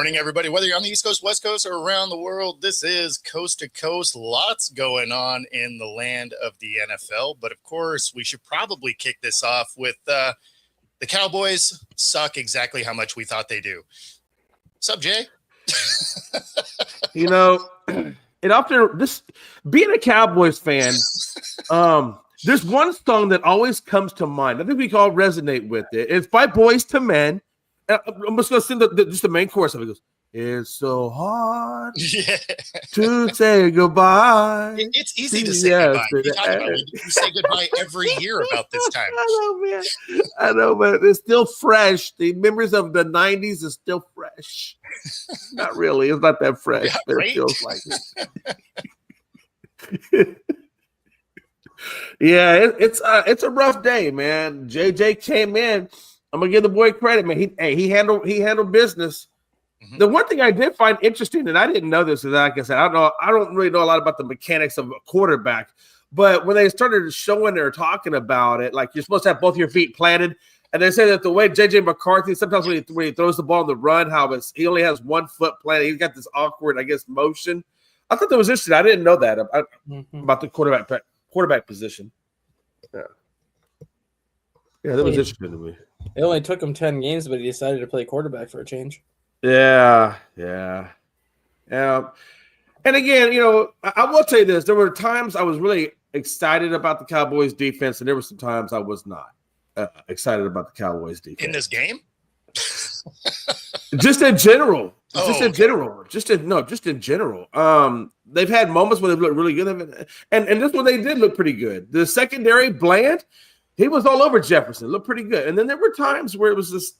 morning, everybody. Whether you're on the East Coast, West Coast, or around the world, this is Coast to Coast. Lots going on in the land of the NFL. But, of course, we should probably kick this off with the Cowboys suck exactly how much we thought they do. What's up, Jay? You know, being a Cowboys fan, there's one song that always comes to mind. I think we can all resonate with it. It's by Boyz II Men. I'm just going to sing just the main chorus of it. It goes, it's so hard to say goodbye. It's easy to say goodbye. You say goodbye every year about this time. I know, man. I know, but it's still fresh. The memories of the 90s is still fresh. Not really. It's not that fresh, but it feels like it. Yeah, it's a rough day, man. JJ came in. I'm gonna give the boy credit, man. He handled business. Mm-hmm. The one thing I did find interesting, and I didn't know this, is like I said, I don't really know a lot about the mechanics of a quarterback. But when they started showing or talking about it, like you're supposed to have both your feet planted, and they say that the way JJ McCarthy sometimes when he throws the ball on the run, he only has 1 foot planted. He's got this awkward, I guess, motion. I thought that was interesting. I didn't know that about the quarterback position. Yeah, that was interesting to me. It only took him 10 games, but he decided to play quarterback for a change. Yeah. And again, I will tell you this. There were times I was really excited about the Cowboys defense, and there were some times I was not excited about the Cowboys defense. In this game? Just in general. Just in general. They've had moments where they've looked really good. And this one, they did look pretty good. The secondary, Bland, he was all over Jefferson. Looked pretty good. And then there were times where it was just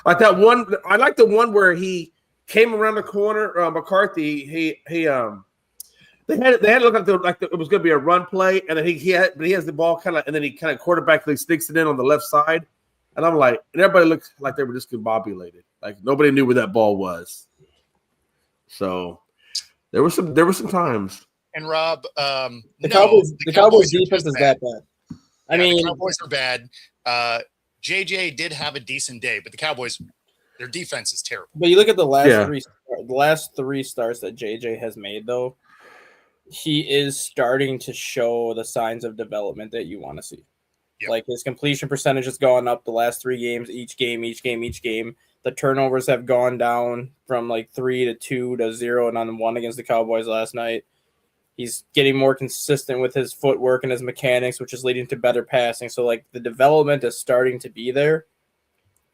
like that one. I like the one where he came around the corner. McCarthy, they had it look like it was going to be a run play, and then he has the ball kind of, and then he kind of quarterback sneaks it in on the left side, and I'm like, and everybody looked like they were just combobulated, like nobody knew where that ball was. So there were some times. And Rob, the Cowboys defense is that bad. I mean, the Cowboys are bad. JJ did have a decent day, but the Cowboys, their defense is terrible. But you look at the last three starts that JJ has made, though, he is starting to show the signs of development that you want to see. Yep. Like his completion percentage has gone up the last 3 games, each game. The turnovers have gone down from like 3 to 2 to 0 and on 1 against the Cowboys last night. He's getting more consistent with his footwork and his mechanics, which is leading to better passing. So, like, the development is starting to be there.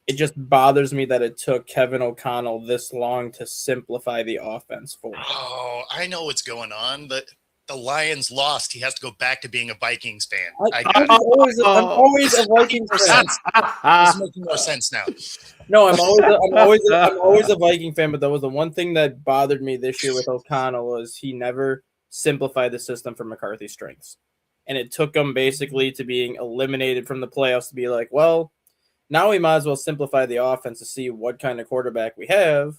It just bothers me that it took Kevin O'Connell this long to simplify the offense for him. Oh, I know what's going on. The Lions lost. He has to go back to being a Vikings fan. I'm always a Vikings fan. It's making more sense now. No, I'm always a Viking fan, but that was the one thing that bothered me this year with O'Connell was he never simplify the system for McCarthy's strengths. And it took him basically to being eliminated from the playoffs to be like, well, now we might as well simplify the offense to see what kind of quarterback we have.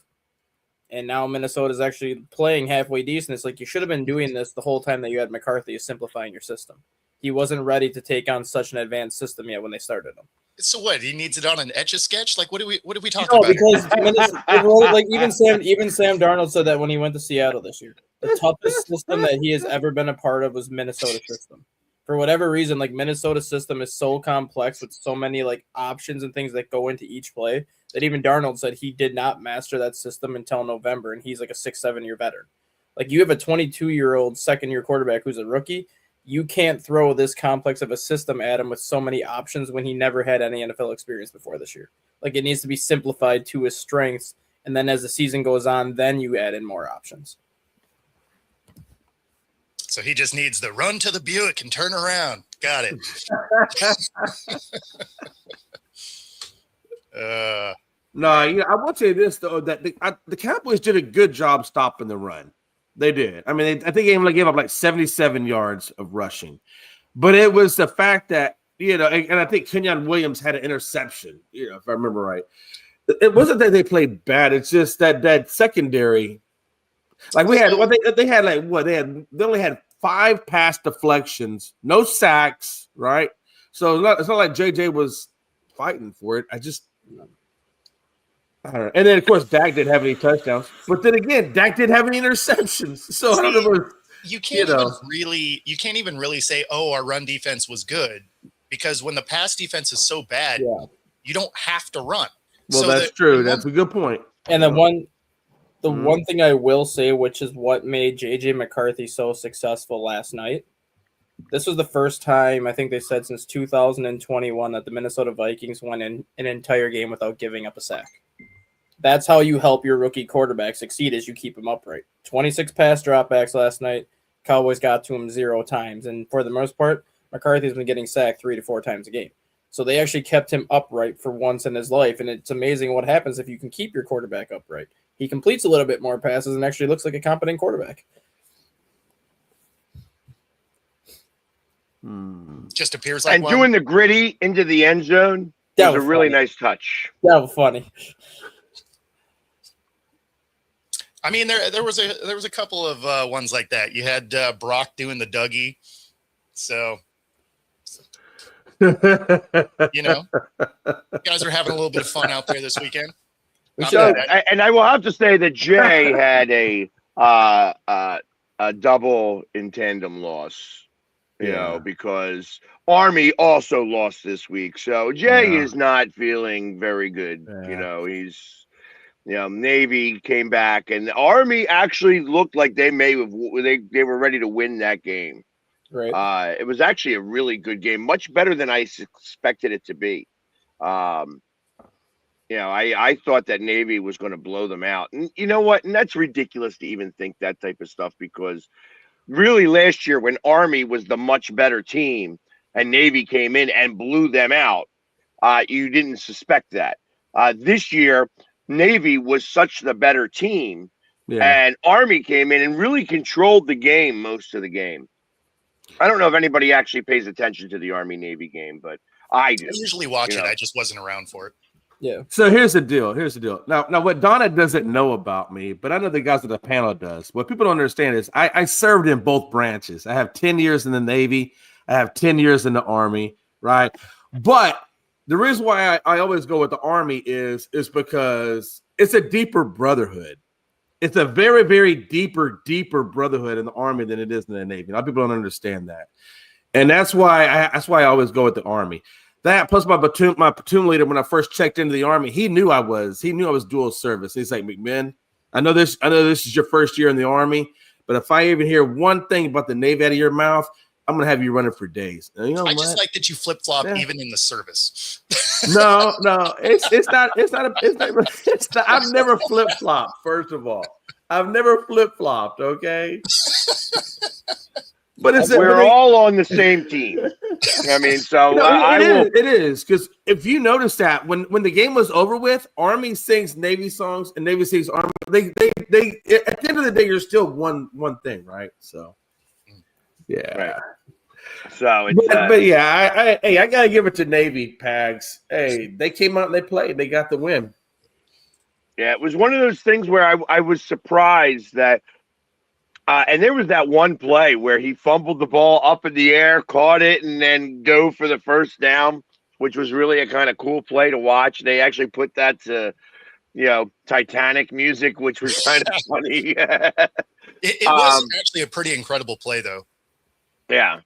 And now Minnesota's actually playing halfway decent. It's like you should have been doing this the whole time that you had McCarthy, is simplifying your system. He wasn't ready to take on such an advanced system yet when they started him. So what? He needs it on an Etch-a-Sketch? Like what did we talk about? No, because like even Sam Darnold said that when he went to Seattle this year. The toughest system that he has ever been a part of was Minnesota's system. For whatever reason, like Minnesota's system is so complex with so many like options and things that go into each play that even Darnold said he did not master that system until November, and he's like a 6-7 year veteran. Like you have a 22-year-old second-year quarterback who's a rookie. You can't throw this complex of a system at him with so many options when he never had any NFL experience before this year. Like it needs to be simplified to his strengths, and then as the season goes on, then you add in more options. So he just needs the run to the Buick and turn around. Got it. No, I will say this, though, that the Cowboys did a good job stopping the run. They did. I mean, I think they gave up like 77 yards of rushing. But it was the fact that, and I think Kenyon Williams had an interception, if I remember right. It wasn't that they played bad. It's just that secondary. Like they only had 5 pass deflections, no sacks, right? So it's not like JJ was fighting for it. And then, of course, Dak didn't have any touchdowns. But then again, Dak didn't have any interceptions. So I don't know. You can't even really say, "Oh, our run defense was good," because when the pass defense is so bad, you don't have to run. Well, so that's true. That's a good point. And the one thing I will say, which is what made JJ McCarthy so successful last night, this was the first time I think they said since 2021 that the Minnesota Vikings won an entire game without giving up a sack. That's how you help your rookie quarterback succeed, is you keep him upright. 26 pass dropbacks last night. Cowboys got to him 0 times. And for the most part, McCarthy's been getting sacked 3 to 4 times a game. So they actually kept him upright for once in his life. And it's amazing what happens if you can keep your quarterback upright. He completes a little bit more passes and actually looks like a competent quarterback. Just appears like and doing the gritty into the end zone was a really nice touch. That was funny. I mean, there was a couple of ones like that. You had Brock doing the Dougie, so you know, guys are having a little bit of fun out there this weekend. So, and I will have to say that Jay had a double in tandem loss, you know, because Army also lost this week. So Jay is not feeling very good. You know, Navy came back, and the Army actually looked like they were ready to win that game. Right. It was actually a really good game, much better than I expected it to be. I thought that Navy was going to blow them out. And you know what? And that's ridiculous to even think that type of stuff, because really last year when Army was the much better team and Navy came in and blew them out, you didn't suspect that. This year, Navy was such the better team, and Army came in and really controlled the game most of the game. I don't know if anybody actually pays attention to the Army-Navy game, but I do. I usually watch it. I just wasn't around for it. Yeah. So here's the deal. Now what Donna doesn't know about me, but I know the guys at the panel does. What people don't understand is I served in both branches. I have 10 years in the Navy. I have 10 years in the Army, right? But the reason why I always go with the Army is because it's a deeper brotherhood. It's a very, very deeper brotherhood in the Army than it is in the Navy. A lot of people don't understand that. And that's why I always go with the Army. That plus my platoon leader, when I first checked into the Army, he knew I was dual service. He's like, McMinn, I know this is your first year in the Army, but if I even hear one thing about the Navy out of your mouth, I'm gonna have you running for days. You know, I just like that you flip flop even in the service. No, it's not. I've never flip flopped. First of all, I've never flip flopped. Okay. But we're all on the same team. I mean, so it is because if you notice that when the game was over with, Army sings Navy songs and Navy sings Army. They at the end of the day, you're still one thing, right? So, yeah. Right. So, it's, but yeah, I gotta give it to Navy, Pags. Hey, they came out and they played. They got the win. Yeah, it was one of those things where I was surprised that. And there was that one play where he fumbled the ball up in the air, caught it, and then go for the first down, which was really a kind of cool play to watch. They actually put that to, Titanic music, which was kind of funny. It was actually a pretty incredible play, though. Yeah,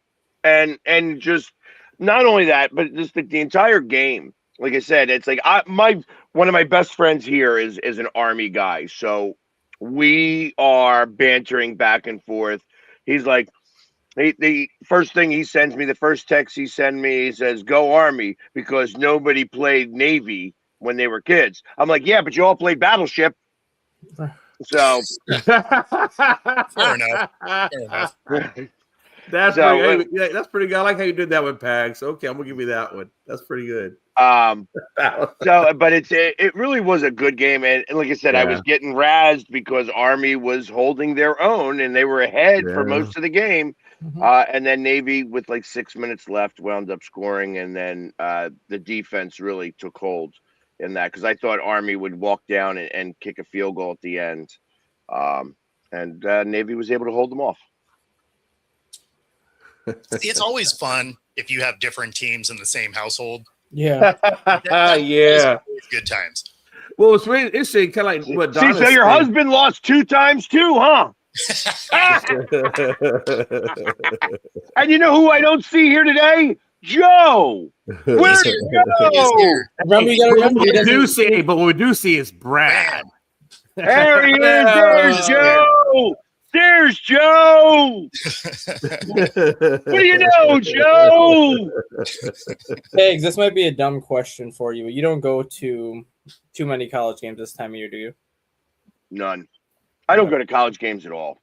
and just not only that, but just the entire game. Like I said, it's like one of my best friends here is an Army guy, so. We are bantering back and forth. He's like, the first thing he sends me, the first text he sends me, he says, "Go Army," because nobody played Navy when they were kids. I'm like, yeah, but you all played Battleship. So fair enough. That's pretty good. That's pretty good. I like how you did that with Pags. Okay, I'm gonna give you that one. That's pretty good. But it really was a good game, and like I said, I was getting razzed because Army was holding their own and they were ahead for most of the game, and then Navy with like 6 minutes left wound up scoring, and then the defense really took hold in that because I thought Army would walk down and kick a field goal at the end, and Navy was able to hold them off. It's always fun if you have different teams in the same household. Yeah. Yeah. Good times. Well, it's really interesting, kind of like what See, Donna so your said. husband lost 2 times too, huh? And you know who I don't see here today? Joe. Where's He's Joe? here. Remember, you got to remember. What He we doesn't- do see, but what we do see is Brad. There he is. There's Joe. There's Joe. What do you know, Joe? Pegs, this might be a dumb question for you, but you don't go to too many college games this time of year, do you? None. I don't go to college games at all.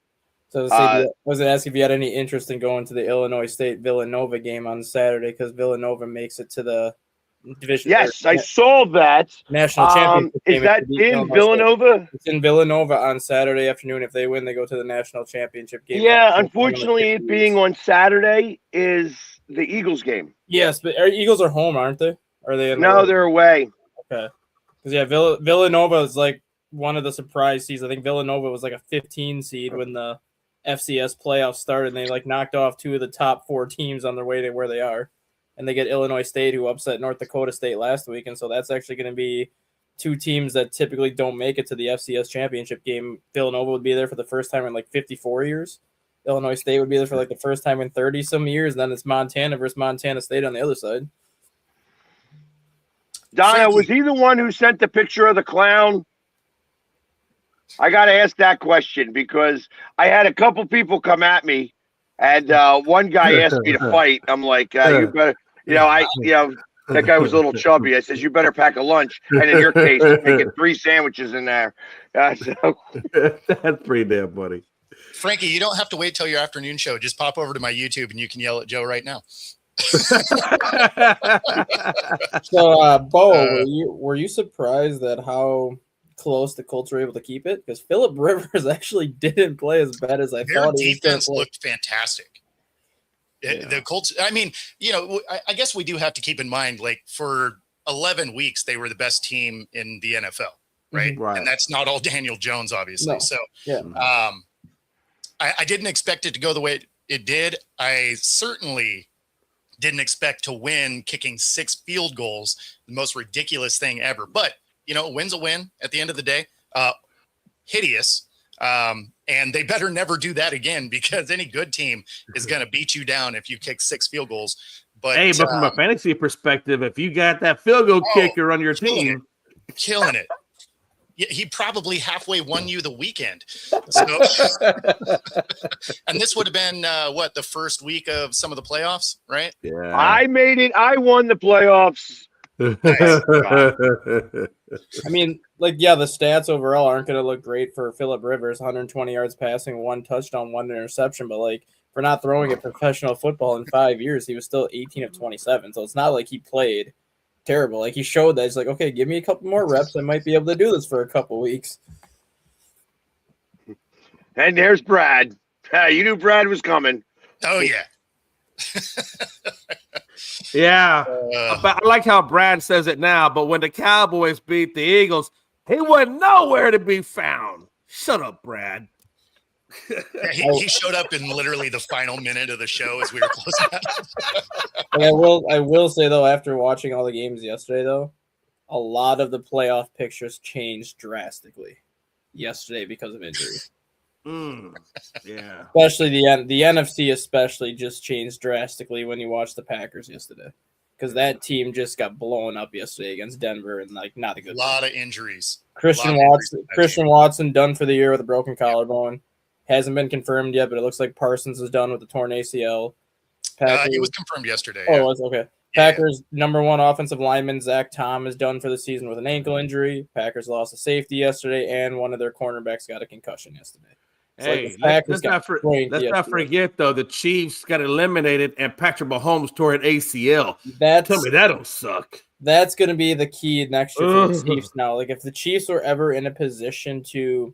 So I was asking if you had any interest in going to the Illinois State Villanova game on Saturday because Villanova makes it to the division. Yes, I saw that. National championship game. Is that if they beat in Illinois State. Villanova? It's in Villanova on Saturday afternoon. If they win, they go to the national championship game. Yeah, unfortunately, it being on Saturday is the Eagles game. Yes, but Eagles are home, aren't they? Are they? No, they're away. okay. Because yeah, Villanova is like one of the surprise seeds. I think Villanova was like a 15 seed when the FCS playoffs started. And they like knocked off 2 of the top 4 teams on their way to where they are, and they get Illinois State, who upset North Dakota State last week, and so that's actually going to be 2 teams that typically don't make it to the FCS championship game. Villanova would be there for the first time in like 54 years. Illinois State would be there for like the first time in 30 some years. And then it's Montana versus Montana State on the other side. Donna, was he the one who sent the picture of the clown? I got to ask that question because I had a couple people come at me, and one guy asked me to fight. I'm like, you better, that guy was a little chubby. I says, you better pack a lunch. And in your case, you're making 3 sandwiches in there. So. That's pretty damn funny. Frankie, you don't have to wait till your afternoon show. Just pop over to my YouTube and you can yell at Joe right now. So, Bo, were you surprised at how close the Colts were able to keep it? Because Phillip Rivers actually didn't play as bad as I Their thought. defense looked fantastic. Yeah. The Colts, I mean, I guess we do have to keep in mind, like, for 11 weeks, they were the best team in the NFL, right? Right. And that's not all Daniel Jones, obviously. No. So, Yeah. I didn't expect it to go the way it did. I certainly didn't expect to win kicking 6 field goals, the most ridiculous thing ever. But, a win's a win at the end of the day. Hideous. And they better never do that again because any good team is going to beat you down if you kick 6 field goals. But hey, but from a fantasy perspective, if you got that field goal kicker on your team, killing it. He probably halfway won you the weekend. So, and this would have been the first week of some of the playoffs, right? yeah. I made it. I won the playoffs. I mean, the stats overall aren't going to look great for Phillip Rivers. 120 yards passing, 1 touchdown, 1 interception. But for not throwing at professional football in 5 years, he was still 18 of 27. So it's not like he played terrible. He showed that he's like, okay, give me a couple more reps. I might be able to do this for a couple weeks. And there's Brad. You knew Brad was coming. Oh, yeah. Yeah. But I like how Brad says it now, but when the Cowboys beat the Eagles, he wasn't nowhere to be found. Shut up, Brad. He showed up in literally the final minute of the show as we were closing out. And I will say, though, after watching all the games yesterday, though, a lot of the playoff pictures changed drastically yesterday because of injuries. Yeah. Especially the NFC especially just changed drastically when you watched the Packers yesterday. Because that team just got blown up yesterday against Denver and not a good lot of injuries. Christian Watson done for the year with a broken collarbone. Hasn't been confirmed yet, but it looks like Parsons is done with the torn ACL. He was confirmed yesterday. Oh, yeah. it was okay. Yeah. Packers number 1 offensive lineman Zach Tom is done for the season with an ankle injury. Packers lost a safety yesterday, and one of their cornerbacks got a concussion yesterday. Hey, let's not forget, though, the Chiefs got eliminated and Patrick Mahomes tore an ACL. Tell me that don't suck. That's going to be the key next year for the Chiefs now. If the Chiefs were ever in a position to,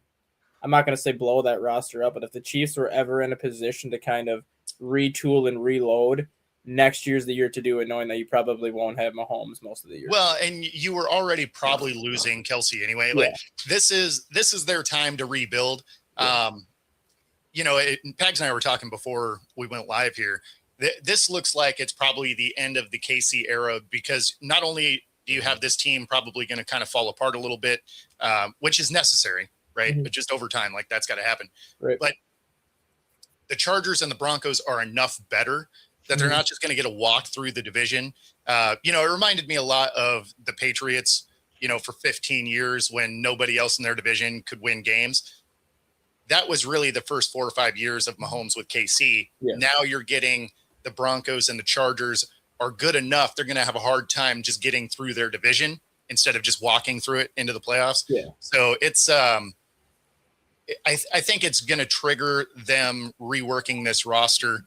I'm not going to say blow that roster up, but if the Chiefs were ever in a position to kind of retool and reload, next year's the year to do it, knowing that you probably won't have Mahomes most of the year. Well, and you were already probably losing Kelsey anyway. This is their time to rebuild. Pags and I were talking before we went live here. This looks like it's probably the end of the KC era because not only do you have this team probably going to kind of fall apart a little bit, which is necessary, right? Mm-hmm. But just over time, like that's got to happen. Right. But the Chargers and the Broncos are enough better that they're not just going to get a walk through the division. It reminded me a lot of the Patriots, for 15 years when nobody else in their division could win games. That was really the first 4 or 5 years of Mahomes with KC. Yeah. Now you're getting the Broncos and the Chargers are good enough. They're going to have a hard time just getting through their division instead of just walking through it into the playoffs. Yeah. So it's, I think it's going to trigger them reworking this roster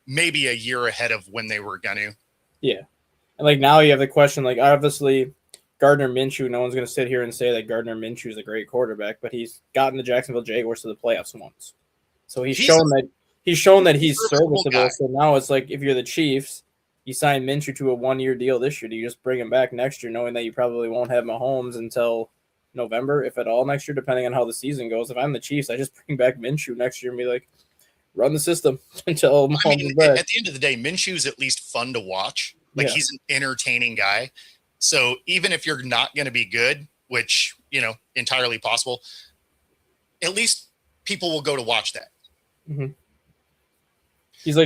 maybe a year ahead of when they were going to. Yeah. And like now you have the question, like obviously Gardner Minshew, no one's going to sit here and say that Gardner Minshew is a great quarterback, but he's gotten the Jacksonville Jaguars to the playoffs once. So he's shown that he's serviceable. Guy. So now it's like if you're the Chiefs, you sign Minshew to a 1-year deal this year. Do you just bring him back next year knowing that you probably won't have Mahomes until November, if at all, next year, depending on how the season goes? If I'm the Chiefs, I just bring back Minshew next year and be like, run the system until Mahomes is back. At the end of the day, Minshew's at least fun to watch. Like he's an entertaining guy. So even if you're not going to be good, which, entirely possible, at least people will go to watch that. Mm-hmm. He's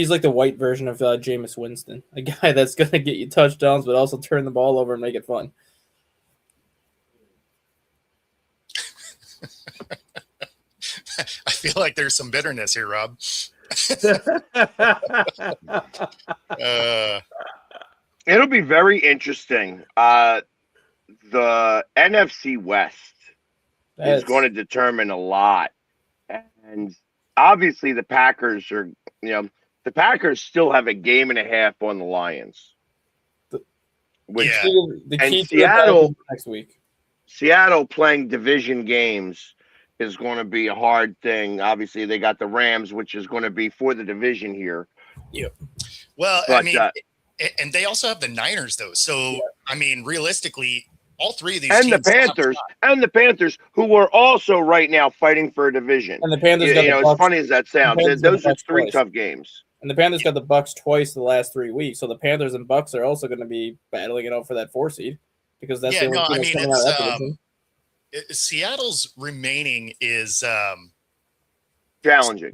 like the white version of Jameis Winston, a guy that's going to get you touchdowns, but also turn the ball over and make it fun. I feel like there's some bitterness here, Rob. It'll be very interesting. The NFC West is going to determine a lot. And obviously the Packers are, the Packers still have a game and a half on the Lions. The key to Seattle next week. Seattle playing division games is going to be a hard thing. Obviously, they got the Rams, which is going to be for the division here. Yeah. Well, and they also have the Niners, though. So, realistically, all three of these and teams the Panthers, who are also right now fighting for a division. And the Panthers got the as Bucks, funny as that sounds, those are three tough games. And the Panthers got the Bucks twice the last 3 weeks. So the Panthers and Bucks are also going to be battling it out for that 4 seed because that's the only team that's coming out of that division. Seattle's remaining is challenging.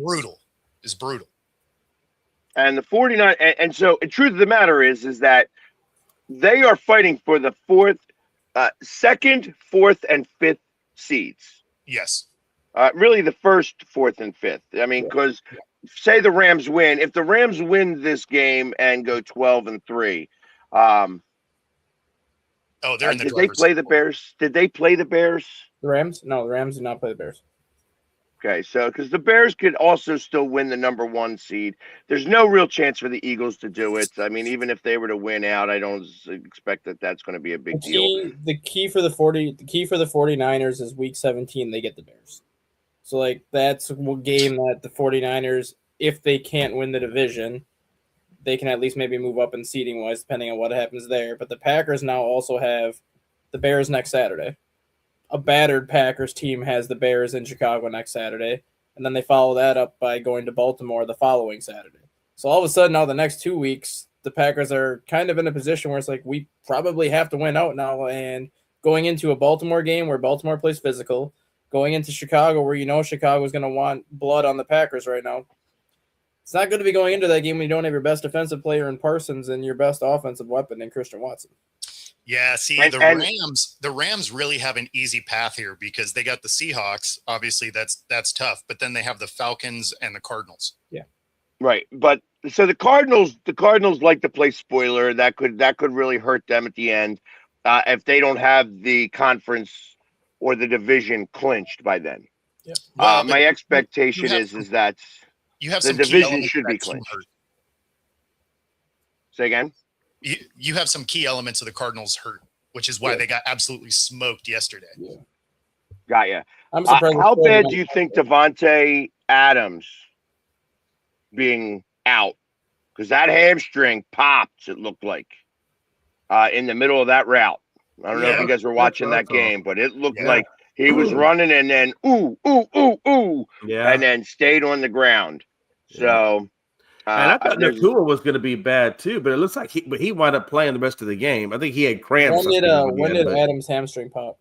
Is brutal. And the 49 and so the truth of the matter is that they are fighting for the second, fourth, and fifth seeds. Yes. Really the first, fourth, and fifth. Because say the Rams win. If the Rams win this game and go 12-3, they're in the did they play the Bears? Did they play the Bears? The Rams? No, the Rams did not play the Bears. Okay, so because the Bears could also still win the number 1 seed. There's no real chance for the Eagles to do it. Even if they were to win out, I don't expect that that's going to be a big deal. The key for the 49ers is week 17, they get the Bears. So that's a game that the 49ers, if they can't win the division, they can at least maybe move up in seeding wise, depending on what happens there. But the Packers now also have the Bears next Saturday. A battered Packers team has the Bears in Chicago next Saturday. And then they follow that up by going to Baltimore the following Saturday. So all of a sudden now the next 2 weeks, the Packers are kind of in a position where it's like, we probably have to win out now. And going into a Baltimore game where Baltimore plays physical, going into Chicago where Chicago is going to want blood on the Packers right now. It's not going to be going into that game when you don't have your best defensive player in Parsons and your best offensive weapon in Christian Watson. Yeah, see, the Rams really have an easy path here because they got the Seahawks. Obviously, that's tough. But then they have the Falcons and the Cardinals. Yeah, right. But so the Cardinals like to play spoiler. That could really hurt them at the end if they don't have the conference or the division clinched by then. Yeah. Well, my expectation is that you have the some division should be clinched. Say again. You have some key elements of the Cardinals hurt, which is why they got absolutely smoked yesterday. Yeah. Got ya. I'm surprised. How bad do you think Devontae Adams being out? Because that hamstring popped, it looked like, in the middle of that route. I don't know if you guys were watching that game, but it looked like he was running and then ooh, and then stayed on the ground. So And I thought there's- Nakua was going to be bad too, but it looks like he wound up playing the rest of the game. I think he had cramps. When did Adams' hamstring pop?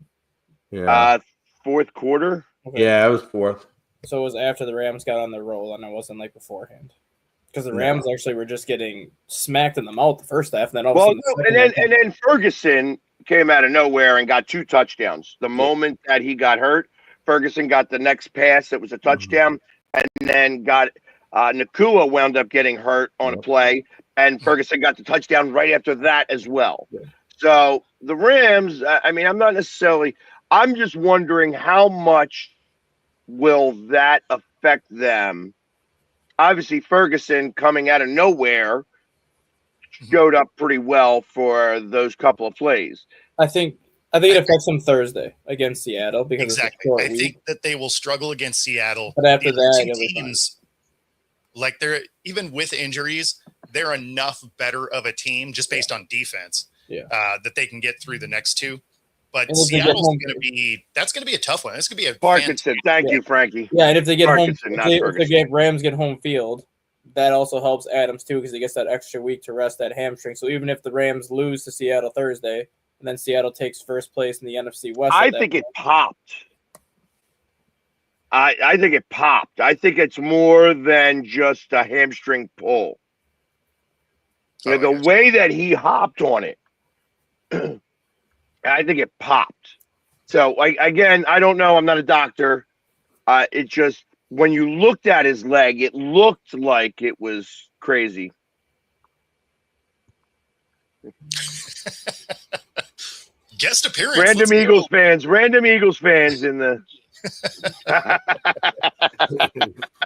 Yeah, fourth quarter. Okay. yeah, it was fourth. So it was after the Rams got on the roll, and it wasn't like beforehand. Because the Rams actually were just getting smacked in the mouth the first half, and then all of a sudden, and then Ferguson came out of nowhere and got 2 touchdowns. The moment that he got hurt, Ferguson got the next pass that was a touchdown, and then got Nakua wound up getting hurt on a play, and Ferguson got the touchdown right after that as well. Yeah. So the Rams, I mean, I'm just wondering how much will that affect them. Obviously, Ferguson coming out of nowhere showed up pretty well for those couple of plays. I think it affects them Thursday against Seattle because exactly. It's a short I week. think that they will struggle against Seattle. But after The that, two it'll be teams, like they're even with injuries, they're enough better of a team just based on defense. That they can get through the next two. But Seattle's going to be – that's going to be a tough one. It's going to be a Parkinson. Thank you, Frankie. Yeah, and if they get Parkinson, home, not if Ferguson. the Rams get home field, that also helps Adams too because he gets that extra week to rest that hamstring. So even if the Rams lose to Seattle Thursday, and then Seattle takes first place in the NFC West, I think it popped. I think it popped. I think it's more than just a hamstring pull. The way that he hopped on it, I think it popped. So, again, I don't know. I'm not a doctor. It just, when you looked at his leg, it looked like it was crazy. guest appearance. Random Eagles fans in the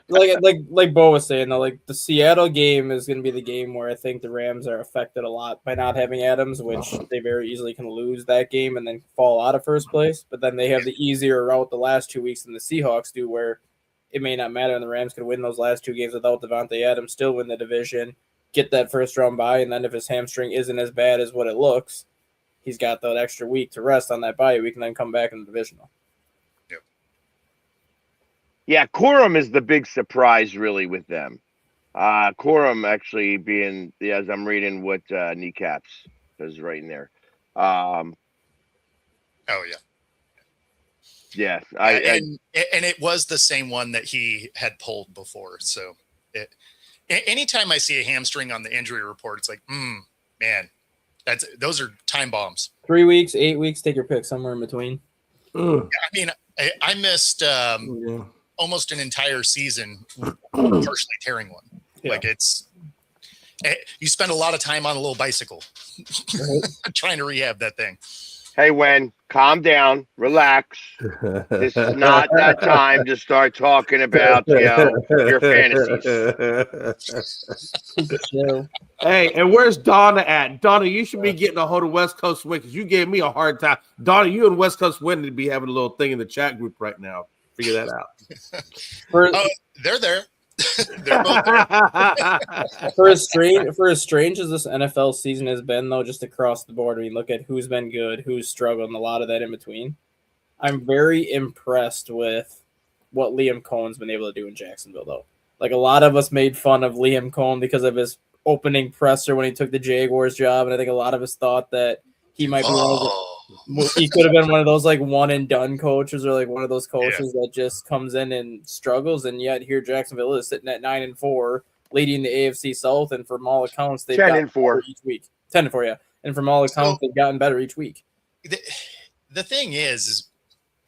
like Bo was saying though, like the Seattle game is going to be the game where I think the Rams are affected a lot by not having Adams, which they very easily can lose that game and then fall out of first place. But then they have the easier route the last 2 weeks than the Seahawks do, where it may not matter and the Rams could win those last 2 games without Devontae Adams, still win the division, get that first round bye, and then if his hamstring isn't as bad as what it looks, he's got that extra week to rest on that bye week and then come back in the divisional. Yeah, Corum is the big surprise, really, with them. Corum actually being, as I'm reading what Kneecaps is right in there. Oh, yeah. Yeah. And it was the same one that he had pulled before. So anytime I see a hamstring on the injury report, it's like, man, those are time bombs. 3 weeks, 8 weeks, take your pick, somewhere in between. I mean, I missed almost an entire season partially tearing one. Yeah. Like you spend a lot of time on a little bicycle trying to rehab that thing. Hey, calm down, relax. This is not that time to start talking about your fantasies. Hey, and where's Donna at? Donna, you should be getting a hold of West Coast Win because you gave me a hard time. Donna, you and West Coast Win to be having a little thing in the chat group right now. Figure that out. They're there. They're both there. For as strange as this NFL season has been, though, just across the board, when you look at who's been good, who's struggled, and a lot of that in between, I'm very impressed with what Liam Cohen's been able to do in Jacksonville, though. Like, a lot of us made fun of Liam Cohen because of his opening presser when he took the Jaguars job, and I think a lot of us thought that he might be he could have been one of those like one and done coaches or like one of those coaches that just comes in and struggles, and yet here Jacksonville is sitting at 9-4, leading the AFC South, and from all accounts they've 10-4 each week. 10-4, yeah, and from all accounts they've gotten better each week. The thing is,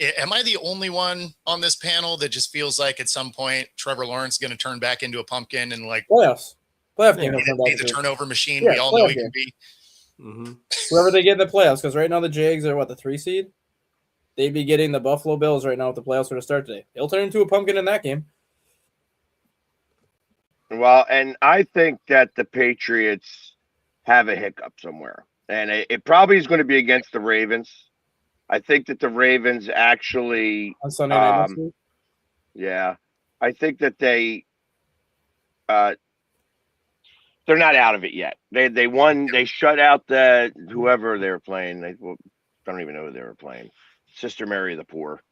am I the only one on this panel that just feels like at some point Trevor Lawrence is going to turn back into a pumpkin and like playoff game be the turnover machine we all know he can be? Mm-hmm. Whoever they get in the playoffs, because right now the Jags are the 3 seed. They'd be getting the Buffalo Bills right now if the playoffs were to start today. He'll turn into a pumpkin in that game. Well, and I think that the Patriots have a hiccup somewhere, and it probably is going to be against the Ravens. I think that the Ravens actually on Sunday night next week. Yeah, I think that they're not out of it yet. They won. They shut out whoever they were playing. I don't even know who they were playing. Sister Mary of the Poor,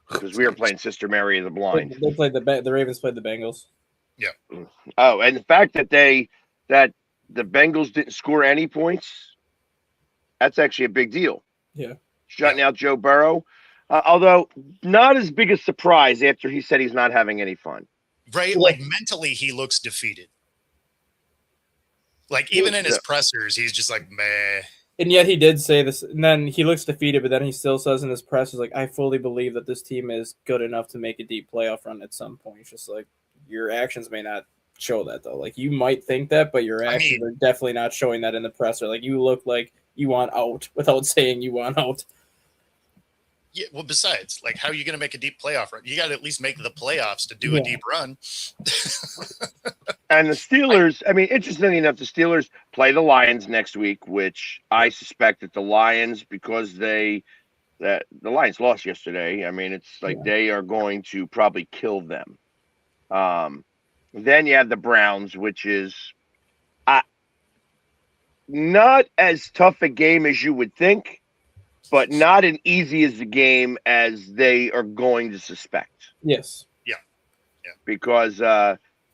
because we were playing Sister Mary of the Blind. They played the Ravens played the Bengals. Yeah. Oh, and the fact that the Bengals didn't score any points, that's actually a big deal. Yeah. Shutting out Joe Burrow, although not as big a surprise after he said he's not having any fun. Right? Like mentally, he looks defeated. Like even in his pressers, he's just like, meh. And yet he did say this, and then he looks defeated, but then he still says in his pressers, like, I fully believe that this team is good enough to make a deep playoff run at some point. It's just like, your actions may not show that, though. Like, you might think that, but your actions are definitely not showing that in the presser. Like, you look like you want out without saying you want out. Yeah, well, besides, like, how are you going to make a deep playoff run? You got to at least make the playoffs to do a deep run. And the Steelers, I mean, interestingly enough, the Steelers play the Lions next week, which I suspect that the Lions, because the Lions lost yesterday, I mean, it's like they are going to probably kill them. Then you have the Browns, which is not as tough a game as you would think, but not as easy as a game as they are going to suspect. Yes. Yeah. Because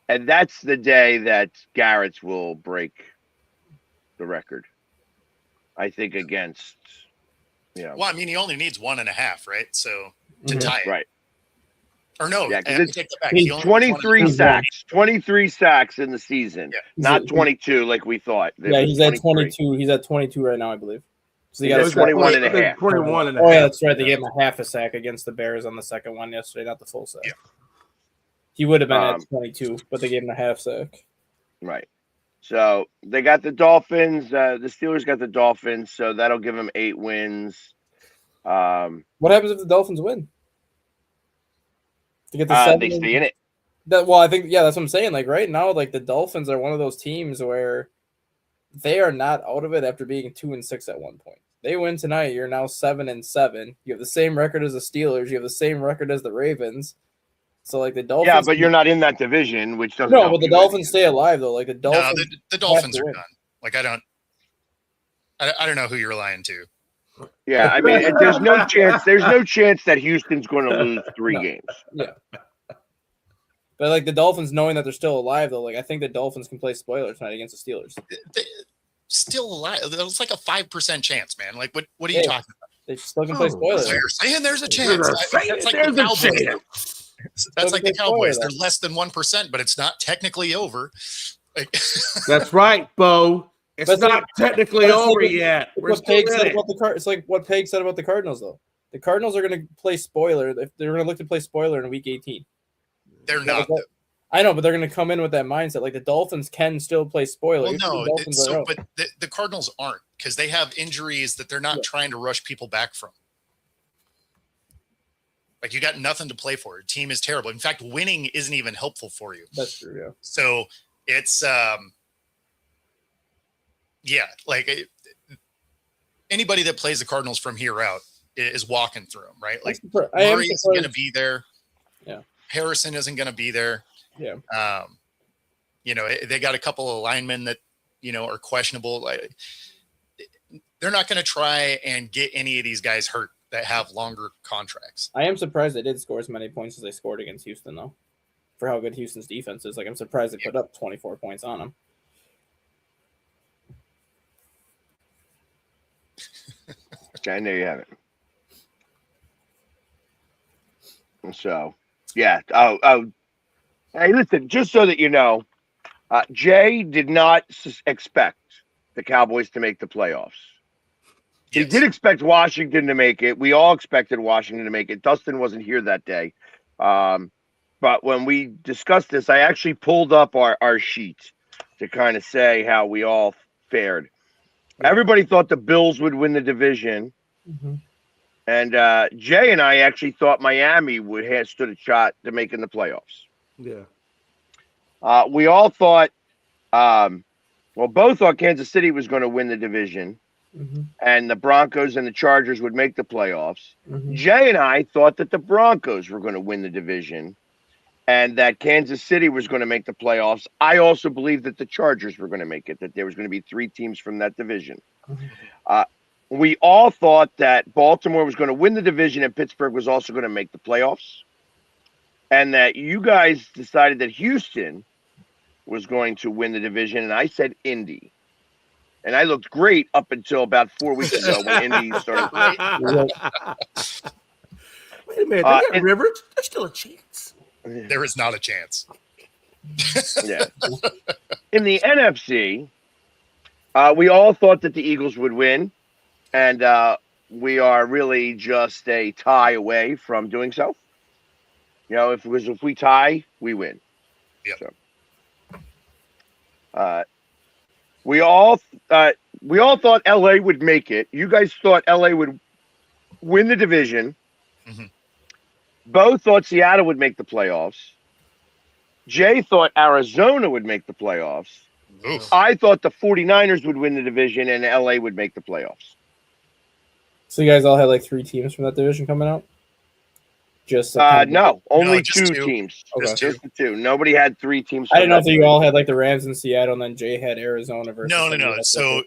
and that's the day that Garrett's will break the record, I think, against Well, I mean, he only needs 1.5, right? So to tie it. Right. Or no, yeah, I take that back. He's 23 sacks. 23 sacks in the season. Yeah. Not 22 like we thought. Yeah, he's at 22. He's at 22 right now, I believe. So he got 21 and a half. 21 and a half. half. Yeah, that's right. They gave him a half a sack against the Bears on the second one yesterday, not the full sack. Yeah. He would have been at 22, but they gave him a half sack. Right. So they got the Dolphins. The Steelers got the Dolphins, so that'll give them 8 wins. What happens if the Dolphins win? To get the 7 they stay in it. I think that's what I'm saying. Like right now, like the Dolphins are one of those teams where they are not out of it after being 2-6 at one point. They win tonight, you're now 7-7. You have the same record as the Steelers. You have the same record as the Ravens. So like the Dolphins. Yeah, but you're not in that division, which doesn't. No, but the Dolphins stay alive though. Like the Dolphins. No, the Dolphins are done. Like I don't know who you're lying to. Yeah, I mean, there's no chance. There's no chance that Houston's going to lose 3 games. Yeah. But like the Dolphins, knowing that they're still alive, though, like I think the Dolphins can play spoiler tonight against the Steelers. Still alive? It's like a 5% chance, man. Like what are you talking about? They still can play spoiler. So you're saying there's a chance. That's like the Cowboys. That's like the Cowboys. They're less than 1%, but it's not technically over. Like, that's right, Bo. It's not technically over yet. It's like what Peg said about the Cardinals, though. The Cardinals are going to play spoiler. They're going to look to play spoiler in Week 18. They're not. I know, but they're going to come in with that mindset. Like the Dolphins can still play spoiler. Well, no, but the Cardinals aren't because they have injuries that they're not trying to rush people back from. Like you got nothing to play for. Your team is terrible. In fact, winning isn't even helpful for you. That's true. Yeah. So it's like anybody that plays the Cardinals from here out is walking through them, right? Like Murray isn't going to be there. Yeah. Harrison isn't going to be there. Yeah. They got a couple of linemen that, are questionable. They're not going to try and get any of these guys hurt that have longer contracts. I am surprised they did score as many points as they scored against Houston, though, for how good Houston's defense is. Like, I'm surprised they put up 24 points on them. Okay, there you have it. So, yeah. Hey, listen, just so that you know, Jay did not expect the Cowboys to make the playoffs. He did expect Washington to make it. We all expected Washington to make it. Dustin wasn't here that day. But when we discussed this, I actually pulled up our sheet to kind of say how we all fared. Yeah. Everybody thought the Bills would win the division. Mm-hmm. And Jay and I actually thought Miami would have stood a shot to making the playoffs. Yeah. We all thought, both thought Kansas City was going to win the division. Mm-hmm. And the Broncos and the Chargers would make the playoffs. Mm-hmm. Jay and I thought that the Broncos were going to win the division and that Kansas City was going to make the playoffs. I also believed that the Chargers were going to make it, that there was going to be 3 teams from that division. Mm-hmm. We all thought that Baltimore was going to win the division and Pittsburgh was also going to make the playoffs. And that you guys decided that Houston was going to win the division, and I said Indy. And I looked great up until about 4 weeks ago when Indy started. Wait a minute, they got Rivers. There's still a chance. There is not a chance. Yeah. In the NFC, we all thought that the Eagles would win, and we are really just a tie away from doing so. You know, if we tie, we win. Yep. So, we all thought LA would make it. You guys thought LA would win the division. Mhm. Bo thought Seattle would make the playoffs. Jay thought Arizona would make the playoffs. Oof. I thought the 49ers would win the division and LA would make the playoffs. So you guys all had like 3 teams from that division coming out? Just No, only just 2 teams. Okay. Just the 2. Nobody had 3 teams. I didn't know if from you that all had like the Rams in Seattle, and then Jay had Arizona versus. No. So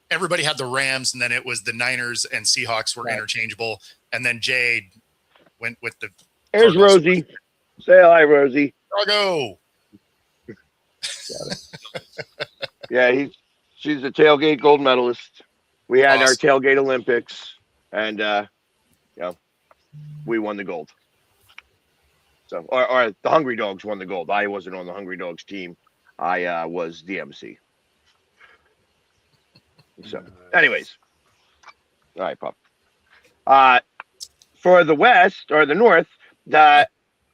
everybody had the Rams, and then it was the Niners and Seahawks were interchangeable, and then Jay went with the. There's Rosie. Say hi, Rosie. Chicago. Yeah, she's the tailgate gold medalist. We had our Awesome. tailgate Olympics, and we won the gold. So, or the Hungry Dogs won the gold. I wasn't on the Hungry Dogs team. I was DMC. So, anyways, all right, Pop. For the West or the North,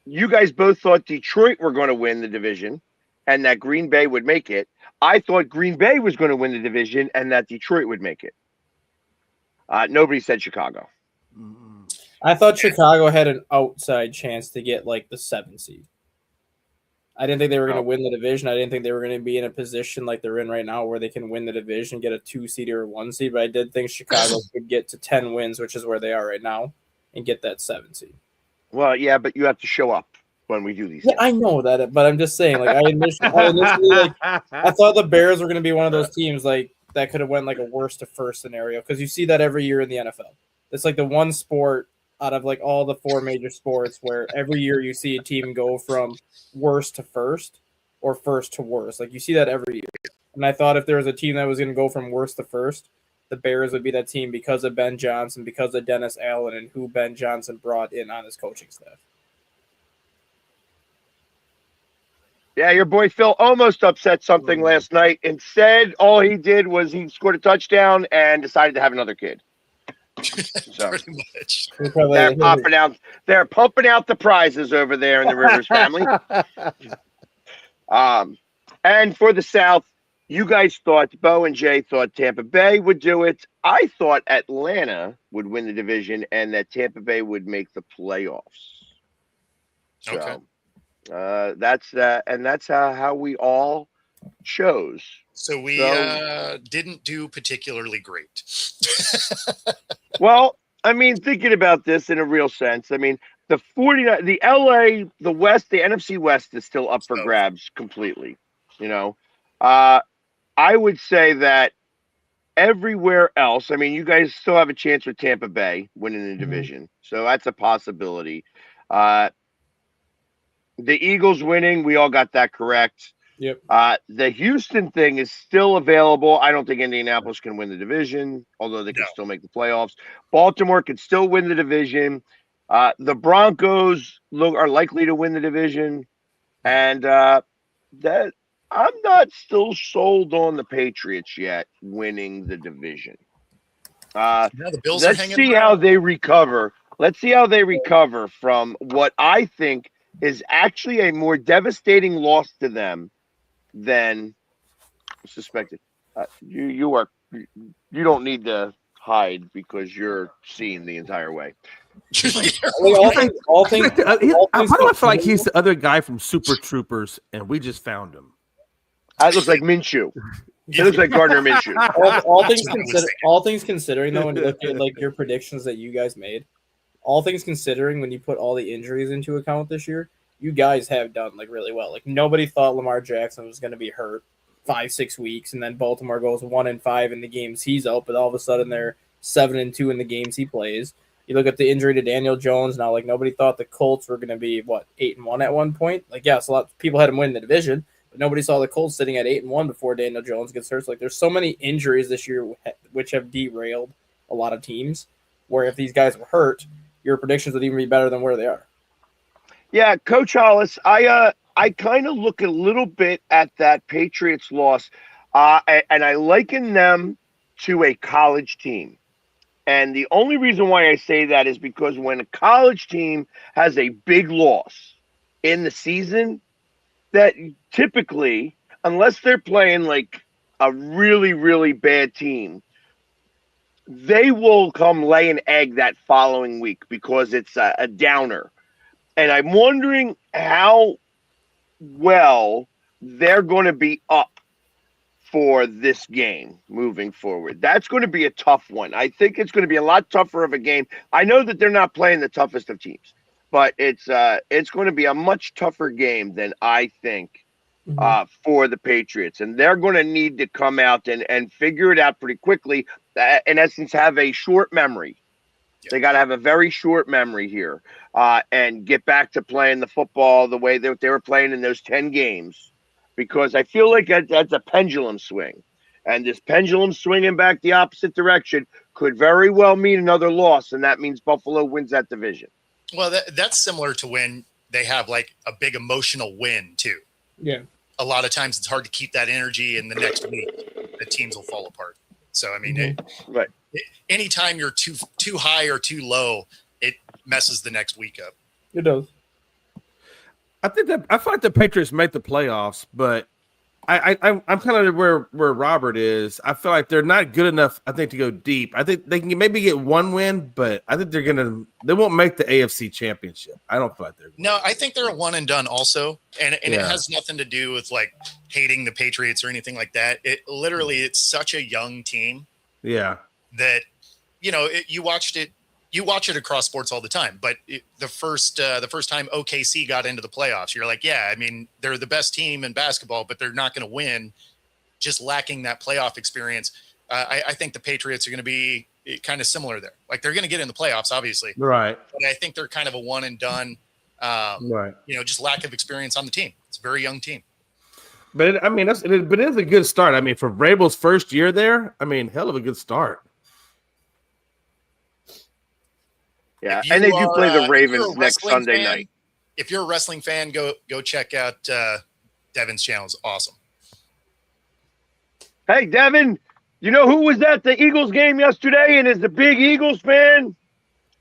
you guys both thought Detroit were going to win the division, and that Green Bay would make it. I thought Green Bay was going to win the division, and that Detroit would make it. Nobody said Chicago. I thought Chicago had an outside chance to get like the 7 seed. I didn't think they were going to win the division. I didn't think they were going to be in a position like they're in right now where they can win the division, get a 2 seed or a 1 seed. But I did think Chicago could get to 10 wins, which is where they are right now, and get that 7 seed. Well, yeah, but you have to show up when we do these. Yeah, I know that, but I'm just saying, like I initially like, I thought the Bears were going to be one of those teams like that could have went like a worst to first scenario, because you see that every year in the NFL. It's like the one sport out of like all the 4 major sports where every year you see a team go from worst to first or first to worst. Like you see that every year. And I thought if there was a team that was going to go from worst to first, the Bears would be that team because of Ben Johnson, because of Dennis Allen, and who Ben Johnson brought in on his coaching staff. Yeah, your boy Phil almost upset something last night. Instead, all he did was he scored a touchdown and decided to have another kid. So Pretty much. they're pumping out the prizes over there in the Rivers family. And for the South, you guys thought, Bo and Jay thought Tampa Bay would do it. I thought Atlanta would win the division and that Tampa Bay would make the playoffs. So, Okay. that's and that's how we all chose. So we didn't do particularly great. Well, I mean, thinking about this in a real sense, I mean, the 49, the LA, the West, the NFC West is still up for grabs completely. You know, I would say that everywhere else, I mean, you guys still have a chance with Tampa Bay winning the division, so that's a possibility. The Eagles winning, we all got that correct. Yep. The Houston thing is still available. I don't think Indianapolis can win the division, although they can still make the playoffs. Baltimore could still win the division. The Broncos are likely to win the division, and that I'm not still sold on the Patriots yet winning the division. The Bills let's see how they recover. Let's see how they recover from what I think is actually a more devastating loss to them than suspected. You don't need to hide because you're seeing the entire way. all things Why do I feel like he's the other guy from Super Troopers and we just found him? That looks like Minshew. It looks like Gardner Minshew. all things considering, though, when you look at like your predictions that you guys made, all things considering, when you put all the injuries into account this year, you guys have done like really well. Like nobody thought Lamar Jackson was going to be hurt 5-6 weeks, and then Baltimore goes 1-5 in the games he's out, but all of a sudden they're 7-2 in the games he plays. You look at the injury to Daniel Jones now. Like nobody thought the Colts were going to be 8-1 at one point. Like yes, a lot of people had him win the division, But nobody saw the Colts sitting at 8-1 before Daniel Jones gets hurt. So, like, there's so many injuries this year which have derailed a lot of teams. Where if these guys were hurt, your predictions would even be better than where they are. Yeah, Coach Hollis, I kind of look a little bit at that Patriots loss, and I liken them to a college team. And the only reason why I say that is because when a college team has a big loss in the season, that typically, unless they're playing like a really, really bad team, they will come lay an egg that following week because it's a downer. And I'm wondering how well they're going to be up for this game moving forward. That's going to be a tough one. I think it's going to be a lot tougher of a game. I know that they're not playing the toughest of teams, but it's going to be a much tougher game than I think for the Patriots. And they're going to need to come out and figure it out pretty quickly. In essence, have a short memory. They got to have a very short memory here and get back to playing the football the way that they were playing in those 10 games, because I feel like that's a pendulum swing. And this pendulum swinging back the opposite direction could very well mean another loss, and that means Buffalo wins that division. Well, that's similar to when they have like a big emotional win too. Yeah. A lot of times it's hard to keep that energy, and the next week the teams will fall apart. So, I mean, Right. Anytime you're too high or too low, it messes the next week up. It does. I feel like the Patriots make the playoffs, but I'm kind of where Robert is. I feel like they're not good enough, I think, to go deep. I think they can maybe get one win, but I think they won't make the AFC Championship. I don't feel like they're. No, I think they're a one and done also, and it has nothing to do with like hating the Patriots or anything like that. It's such a young team. Yeah. That you watch it across sports all the time, but the first time OKC got into the playoffs, you're like, yeah, I mean, they're the best team in basketball, but they're not going to win, just lacking that playoff experience. I think the Patriots are going to be kind of similar there. Like, they're going to get in the playoffs, obviously, Right. but I think they're kind of a one and done. Right. Just lack of experience on the team. It's a very young team. But it is a good start. I mean, for Vrabel's first year there, I mean, hell of a good start. Yeah, and they do play the Ravens next Sunday night. If you're a wrestling fan, go check out Devin's channel. It's awesome. Hey, Devin, you know who was at the Eagles game yesterday and is the big Eagles fan?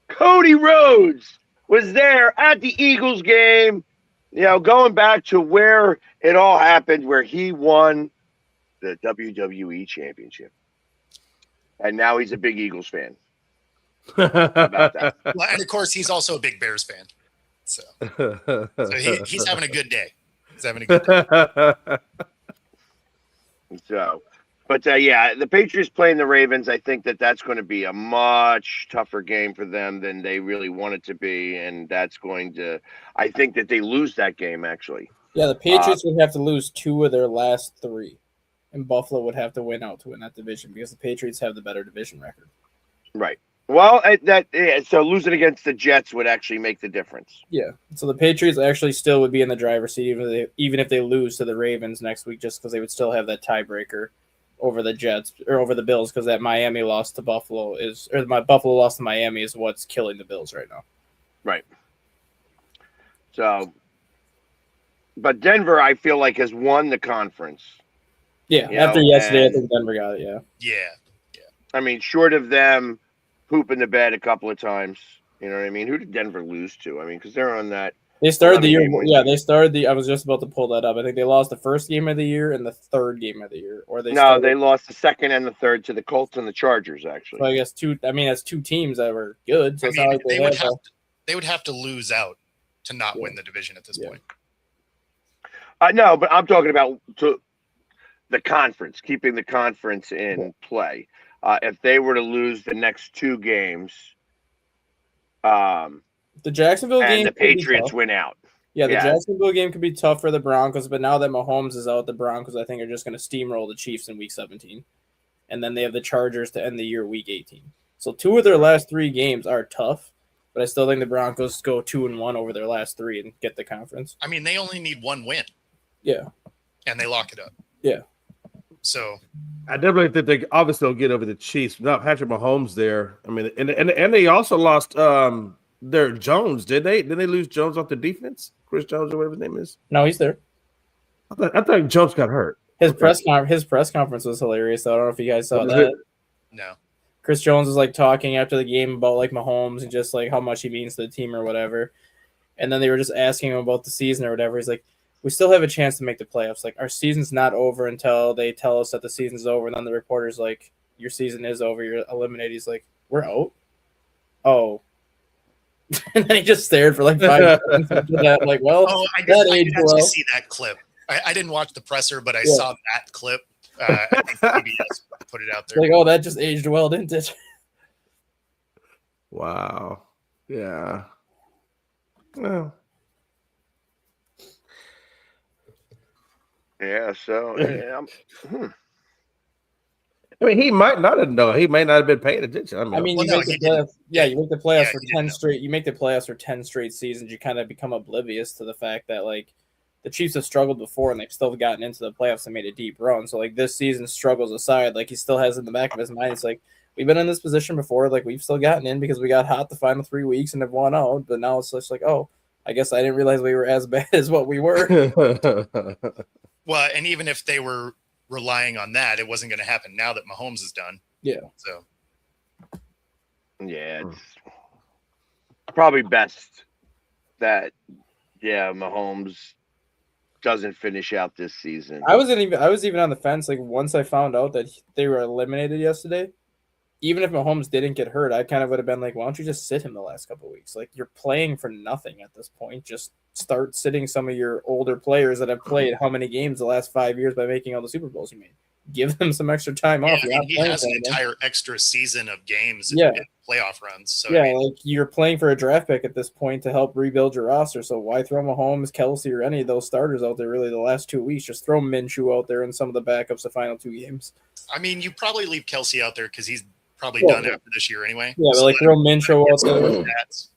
Cody Rhodes was there at the Eagles game, going back to where it all happened, where he won the WWE Championship. And now he's a big Eagles fan. About that. Well, and of course, he's also a big Bears fan. So he's having a good day. He's having a good day. So, but the Patriots playing the Ravens, I think that's going to be a much tougher game for them than they really want it to be. And that's I think that they lose that game, actually. Yeah, the Patriots would have to lose 2 of their last 3. And Buffalo would have to win out to win that division because the Patriots have the better division record. Right. Well, so losing against the Jets would actually make the difference. Yeah. So the Patriots actually still would be in the driver's seat even if they lose to the Ravens next week, just because they would still have that tiebreaker over the Jets or over the Bills, because that Miami loss to Buffalo Buffalo loss to Miami is what's killing the Bills right now. Right. So, but Denver, I feel like, has won the conference. Yeah. After yesterday, I think Denver got it. Yeah. Yeah. I mean, short of them pooping the bed a couple of times, you know what I mean? Who did Denver lose to? I mean, because they're on that. They started the year. Yeah, they started I was just about to pull that up. I think they lost the first game of the year and the third game of the year, or they lost the second and the third to the Colts and the Chargers. Actually, so I guess 2. I mean, that's 2 teams that were good. So it's not like they would have to lose out to not win the division at this point. No, but I'm talking about the conference, keeping the conference in play. If they were to lose the next 2 games, the Jacksonville game and the Patriots win out. Yeah, the Jacksonville game could be tough for the Broncos, but now that Mahomes is out, the Broncos, I think, are just going to steamroll the Chiefs in Week 17. And then they have the Chargers to end the year Week 18. So 2 of their last 3 games are tough, but I still think the Broncos go 2-1 over their last 3 and get the conference. I mean, they only need 1 win. Yeah. and they lock it up. Yeah. So I definitely think they obviously will get over the Chiefs without Patrick Mahomes there. I mean, and they also lost their Jones, did they? Did they lose Jones off the defense? Chris Jones or whatever his name is. No, he's there. I thought Jones got hurt. His press conference was hilarious. Though. I don't know if you guys saw Was that. it? no. Chris Jones was like talking after the game about like Mahomes and just like how much he means to the team or whatever. And then they were just asking him about the season or whatever. He's like, we still have a chance to make the playoffs. Like, our season's not over until they tell us that the season's over. And then the reporter's like, your season is over. You're eliminated. He's like, we're out? Oh. And then he just stared for like 5 minutes after that. Like, well, I guess that I aged did actually well. see that clip. I didn't watch the presser, but I Yeah. saw that clip. I think PBS put it out there. Like, oh, that just aged well, didn't it? Wow. Yeah. Well, Yeah. So yeah, I mean, he might not have known. He may not have been paying attention. I mean, Well, you no, make the he didn't. playoffs. Yeah, you make the playoffs Yeah, for he didn't 10 know. straight. You make the playoffs for 10 straight seasons. You kind of become oblivious to the fact that like the Chiefs have struggled before and they've still gotten into the playoffs and made a deep run. So like this season struggles aside, like he still has in the back of his mind. It's like we've been in this position before. Like we've still gotten in because we got hot the final 3 weeks and have won out. But now it's just like, oh, I guess I didn't realize we were as bad as what we were. Well, and even if they were relying on that, it wasn't going to happen now that Mahomes is done. Yeah. So yeah, it's probably best that Mahomes doesn't finish out this season. I was even on the fence. Like once I found out that they were eliminated yesterday, even if Mahomes didn't get hurt, I kind of would have been like, why don't you just sit him the last couple of weeks? Like you're playing for nothing at this point. Just start sitting some of your older players that have played how many games the last 5 years by making all the Super Bowls you made. Give them some extra time yeah, off. I You're mean, not he playing has for an anything. entire extra season of games Yeah. and playoff runs. So Yeah, I mean, like you're playing for a draft pick at this point to help rebuild your roster. So why throw Mahomes, Kelsey, or any of those starters out there really the last 2 weeks? Just throw Minshew out there and some of the backups the final 2 games. I mean, you probably leave Kelsey out there because he's probably Yeah, done yeah. after this year anyway. Yeah, but So like let throw him Minshew get out some there. stats.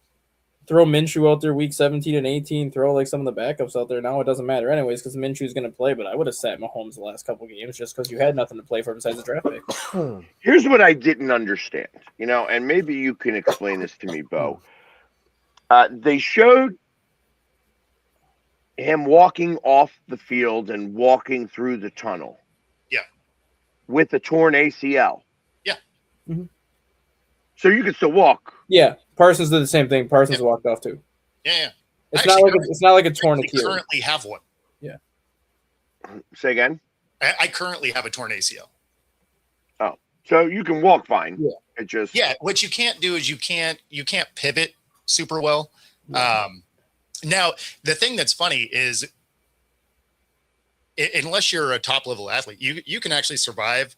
Throw Minshew out there week 17 and 18. Throw like some of the backups out there. Now it doesn't matter anyways because Minshew's going to play. But I would have sat Mahomes the last couple games just because you had nothing to play for besides the draft pick. Here's what I didn't understand, and maybe you can explain this to me, Bo. They showed him walking off the field and walking through the tunnel. Yeah. With a torn ACL. Yeah. Mhm. So you can still walk. Yeah, Parsons did the same thing. Parsons walked off too. Yeah. It's Actually, not like a torn I Achilles. currently have one. Say again. I currently have a torn ACL. So you can walk fine. Yeah. It just Yeah, what you can't do is you can't pivot super well. Now, the thing that's funny is unless you're a top level athlete, you can actually survive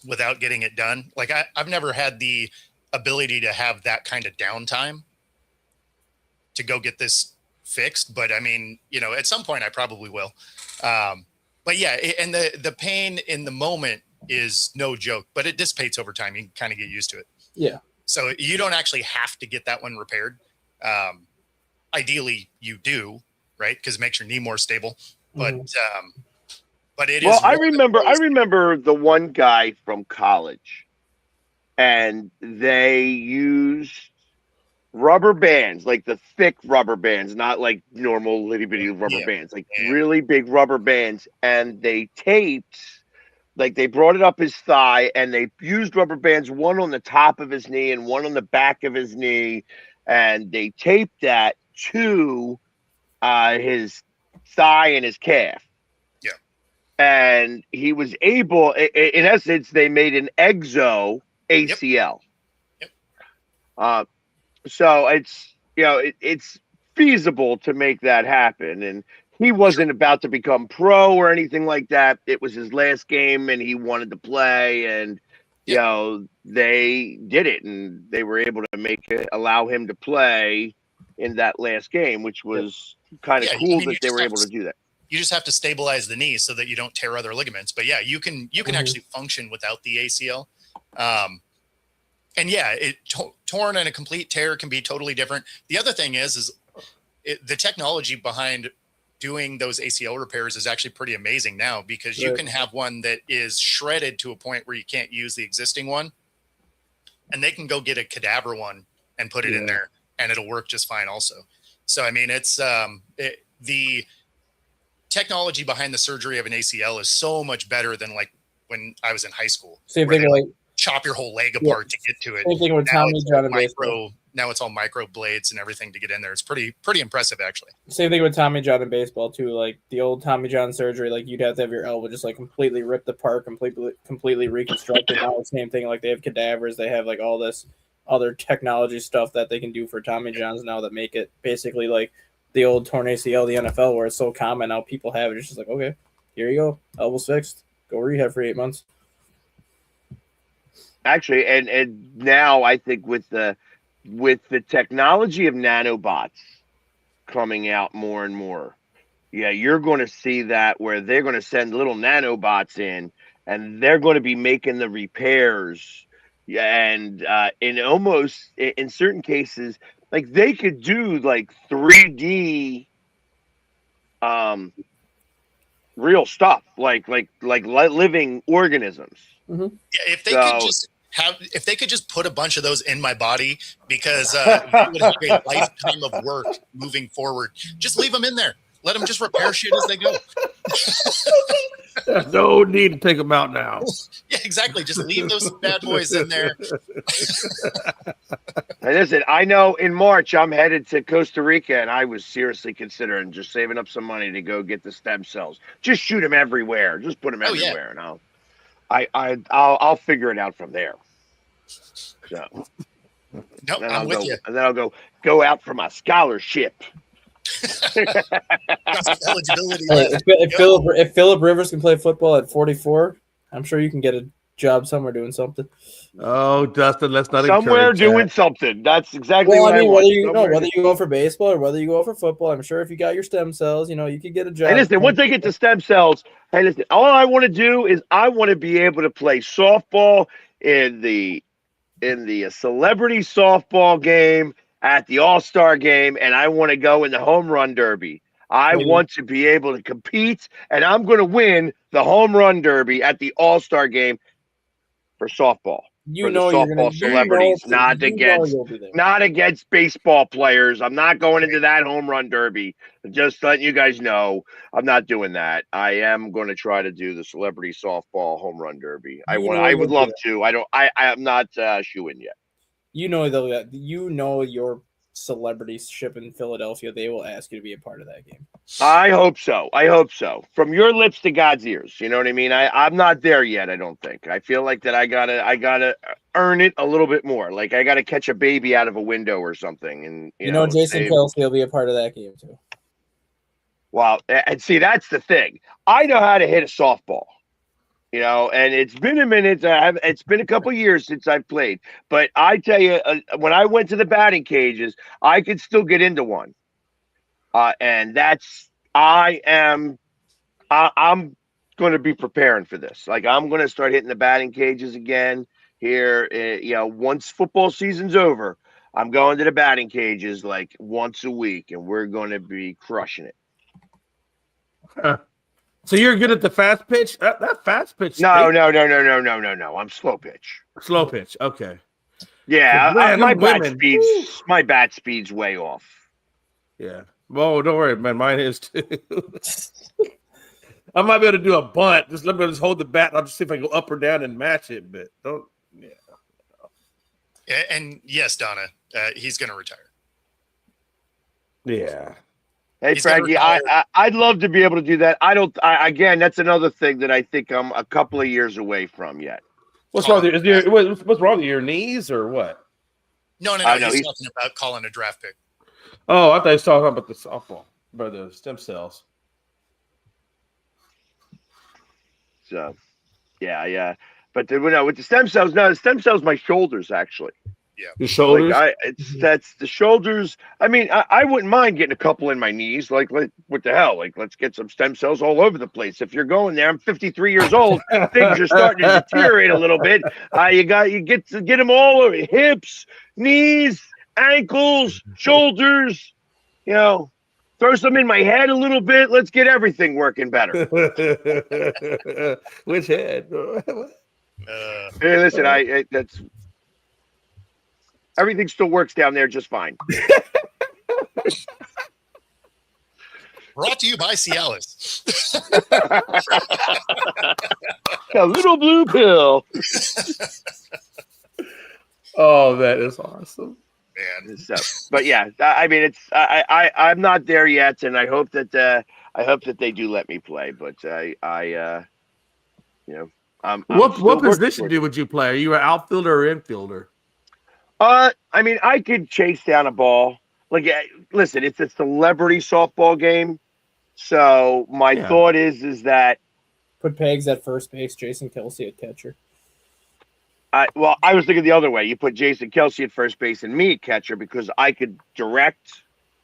without getting it done. Like I've never had the ability to have that kind of downtime to go get this fixed. But I mean, at some point I probably will. But yeah, and the pain in the moment is no joke, but it dissipates over time. You can kind of get used to it. Yeah. So you don't actually have to get that one repaired. Ideally you do, right? Because it makes your knee more stable. But it is. Well, I remember the one guy from college, and they used rubber bands, like the thick rubber bands, not like normal little bitty rubber bands, like really big rubber bands, and they taped. Like they brought it up his thigh and they used rubber bands, one on the top of his knee and one on the back of his knee. And they taped that to his thigh and his calf. Yeah. And he was able, in essence, they made an exo ACL. Yep. So it's, it's feasible to make that happen. And he wasn't about to become pro or anything like that. It was his last game and he wanted to play, and they did it, and they were able to allow him to play in that last game, which was kind of cool that they were able to do that. You just have to stabilize the knee so that you don't tear other ligaments. But yeah, you can actually function without the ACL. And yeah, torn and a complete tear can be totally different. The other thing is the technology behind doing those ACL repairs is actually pretty amazing now, because you can have one that is shredded to a point where you can't use the existing one, and they can go get a cadaver one and put it in there, and it'll work just fine also. So, I mean, it's the technology behind the surgery of an ACL is so much better than like when I was in high school. Same thing like chop your whole leg apart to get to it. Same thing with Tommy John and baseball. Now it's all micro blades and everything to get in there. It's pretty impressive, actually. Same thing with Tommy John and baseball too. Like the old Tommy John surgery, like you'd have to have your elbow just like completely ripped apart, completely reconstructed. Now the same thing. Like they have cadavers. They have like all this other technology stuff that they can do for Tommy Johns now that make it basically like the old torn ACL, the NFL, where it's so common now people have it. It's just like, okay, here you go, elbow's fixed. Go rehab for 8 months. Actually, and now I think with the technology of nanobots coming out more and more, you're going to see that where they're going to send little nanobots in, and they're going to be making the repairs. And in certain cases, like they could do like 3D real stuff, like living organisms. Mm-hmm. Yeah, if they could just put a bunch of those in my body, because it would have a lifetime of work moving forward. Just leave them in there. Let them just repair shit as they go. There's no need to take them out now. Yeah, exactly. Just leave those bad boys in there. And listen, I know in March I'm headed to Costa Rica, and I was seriously considering just saving up some money to go get the stem cells. Just shoot them everywhere. Just put them everywhere, and I'll figure it out from there. So, nope, I'm with you. And then I'll go out for my scholarship. Eligibility. If Phillip Rivers can play football at 44, I'm sure you can get a job somewhere doing something. Oh, Dustin, let's not somewhere doing something. That's exactly what I mean. Whether you go for baseball or whether you go for football, I'm sure if you got your stem cells, you could get a job. Hey, listen, once I get to stem cells, all I want to do is I want to be able to play softball in the celebrity softball game, at the All-Star game, and I want to go in the home run derby. I want to be able to compete, and I'm going to win the home run derby at the All-Star game for softball. Softball celebrities, not against baseball players. I'm not going into that home run derby. Just letting you guys know, I'm not doing that. I am going to try to do the celebrity softball home run derby. I would love to. I'm not shooing yet. Your celebrityship in Philadelphia, they will ask you to be a part of that game. I hope so. From your lips to God's ears. You know what I mean? I'm not there yet, I don't think. I feel like that I gotta earn it a little bit more. Like I gotta catch a baby out of a window or something. And Jason Kelce will be a part of that game too. Wow. And see, that's the thing. I know how to hit a softball. And it's been a minute. It's been a couple years since I've played. But I tell you, when I went to the batting cages, I could still get into one. And I'm going to be preparing for this. Like I'm going to start hitting the batting cages again here. Once football season's over, I'm going to the batting cages like once a week, and we're going to be crushing it. Huh. So you're good at the fast pitch? That fast pitch? No. I'm slow pitch. Slow pitch. Okay. Yeah, my bat speed's way off. Yeah. Well, don't worry, man. Mine is too. I might be able to do a bunt. Just let me hold the bat. I'll just see if I can go up or down and match it. But don't. Yeah. And yes, Donna, he's going to retire. Yeah. Hey, Frankie, I'd love to be able to do that. Again, that's another thing that I think I'm a couple of years away from yet. What's wrong with what's wrong with your knees or what? No. He's talking about calling a draft pick. Oh, I thought he was talking about the softball, about the stem cells. So, yeah. But with the stem cells, the stem cells, my shoulders actually. Yeah, your shoulders. That's the shoulders. I mean, I wouldn't mind getting a couple in my knees. Like, what the hell? Like, let's get some stem cells all over the place. If you're going there, I'm 53 years old. Things are starting to deteriorate a little bit. You get them all over hips, knees, ankles, shoulders. Throw some in my head a little bit. Let's get everything working better. Which head? Hey, listen, I that's everything still works down there just fine. Brought to you by Cialis. A little blue pill. Oh, that is awesome, man. So, but yeah, I mean, it's I'm not there yet, and I hope that they do let me play. But what position would you play? Are you an outfielder or infielder? I mean, I could chase down a ball. Like, listen, it's a celebrity softball game, so my thought is that put Pegs at first base, Jason Kelsey at catcher. I was thinking the other way. You put Jason Kelsey at first base and me at catcher because I could direct.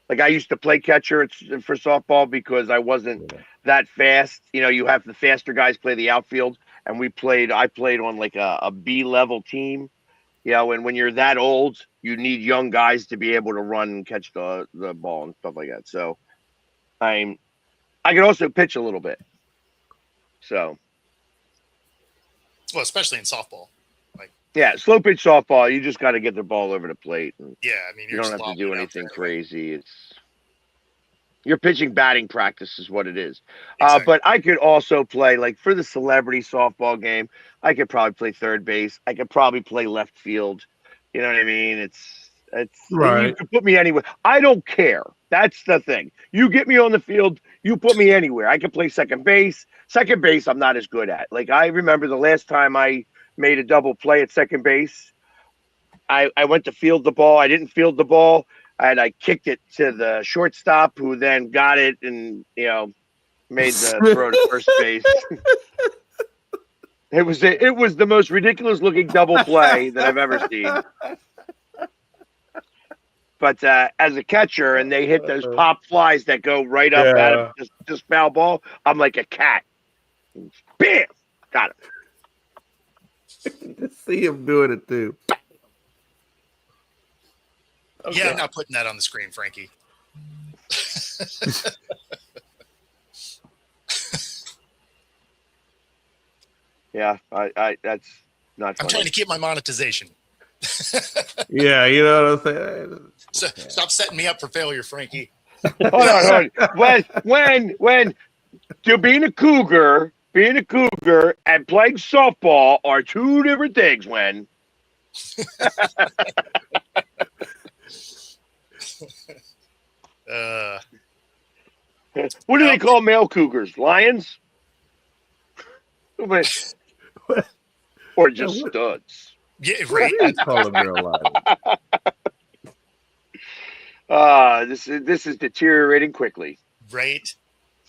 Like, I used to play catcher for softball because I wasn't that fast. You know, you have the faster guys play the outfield, and I played on like a B level team. You know, and when you're that old, you need young guys to be able to run and catch the ball and stuff like that. So I can also pitch a little bit. So, well, especially in softball. Yeah, slow pitch softball, you just got to get the ball over the plate. And yeah, I mean, you don't have to do anything crazy. It's your pitching batting practice is what it is. Exactly. But I could also play, like, for the celebrity softball game, I could probably play third base. I could probably play left field. You know what I mean? It's right. You can put me anywhere. I don't care. That's the thing. You get me on the field, you put me anywhere. I can play second base. Second base, I'm not as good at. Like, I remember the last time I made a double play at second base. I went to field the ball. I didn't field the ball, and I kicked it to the shortstop, who then got it and, you know, made the throw to first base. It was the most ridiculous looking double play that I've ever seen. But as a catcher, and they hit those pop flies that go right up at him, just foul ball, I'm like a cat. Bam! Got it. See him doing it too. Okay. Yeah, I'm not putting that on the screen, Frankie. Yeah, I that's not funny. I'm trying to keep my monetization. Yeah, you know what I'm saying? So, stop setting me up for failure, Frankie. Hold on. When being a cougar and playing softball are two different things. When what do they call male cougars? Lions? Or just studs? Yeah, right. Call them real lions. This is deteriorating quickly. Right.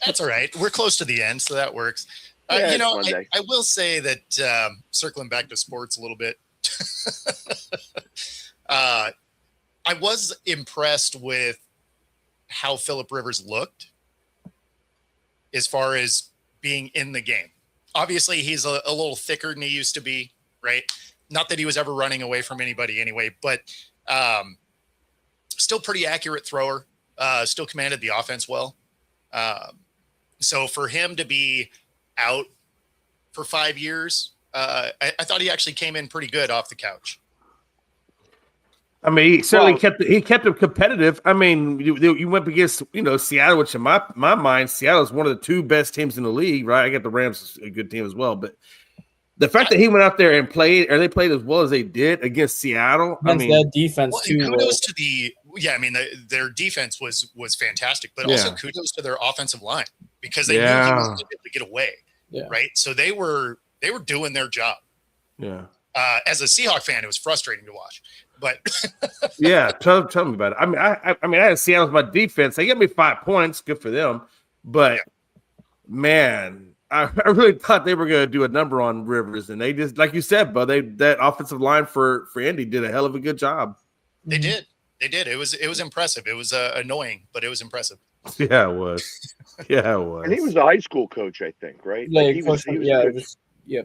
That's all right. We're close to the end, so that works. Yeah, you know, I will say that circling back to sports a little bit, I was impressed with how Phillip Rivers looked as far as being in the game. Obviously, he's a little thicker than he used to be, right? Not that he was ever running away from anybody anyway, but still pretty accurate thrower, still commanded the offense well. So for him to be out for 5 years, I thought he actually came in pretty good off the couch. I mean, he certainly kept him competitive. I mean, you went up against, you know, Seattle, which in my mind, Seattle is one of the two best teams in the league, right? I got the Rams a good team as well, but the fact that he went out there and played, or they played as well as they did against Seattle, I mean, that defense too. Kudos to I mean, their defense was fantastic, but also kudos to their offensive line because they knew he was going to get away, right? So they were doing their job. Yeah. As a Seahawk fan, it was frustrating to watch, but yeah, tell me about it. I mean, I had Seattle as my defense. They gave me 5 points, good for them. But man, I really thought they were going to do a number on Rivers, and they just, like you said, Bud, that offensive line for Andy did a hell of a good job. They did. It was impressive. It was annoying, but it was impressive. Yeah, it was. Yeah, it was. And he was a high school coach, I think, right? Yeah, like he was yeah.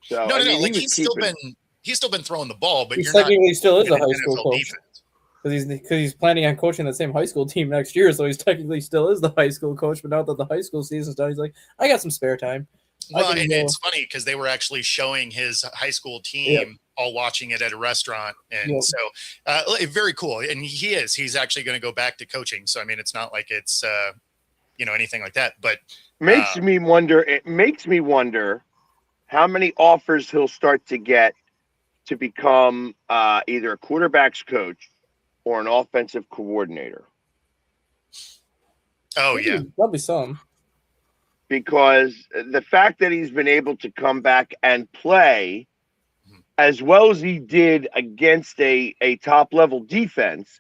So no. Like he's still been throwing the ball, but he technically still is a high school coach. Defense. because he's planning on coaching the same high school team next year, so he's technically still is the high school coach. But now that the high school season's done, he's like, I got some spare time. Well, and it's funny because they were actually showing his high school team all watching it at a restaurant, and so very cool. And he's actually going to go back to coaching. So I mean, it's not like it's anything like that, but makes me wonder. It makes me wonder how many offers he'll start to get to become either a quarterback's coach or an offensive coordinator. Oh yeah, probably some. Because the fact that he's been able to come back and play as well as he did against a top-level defense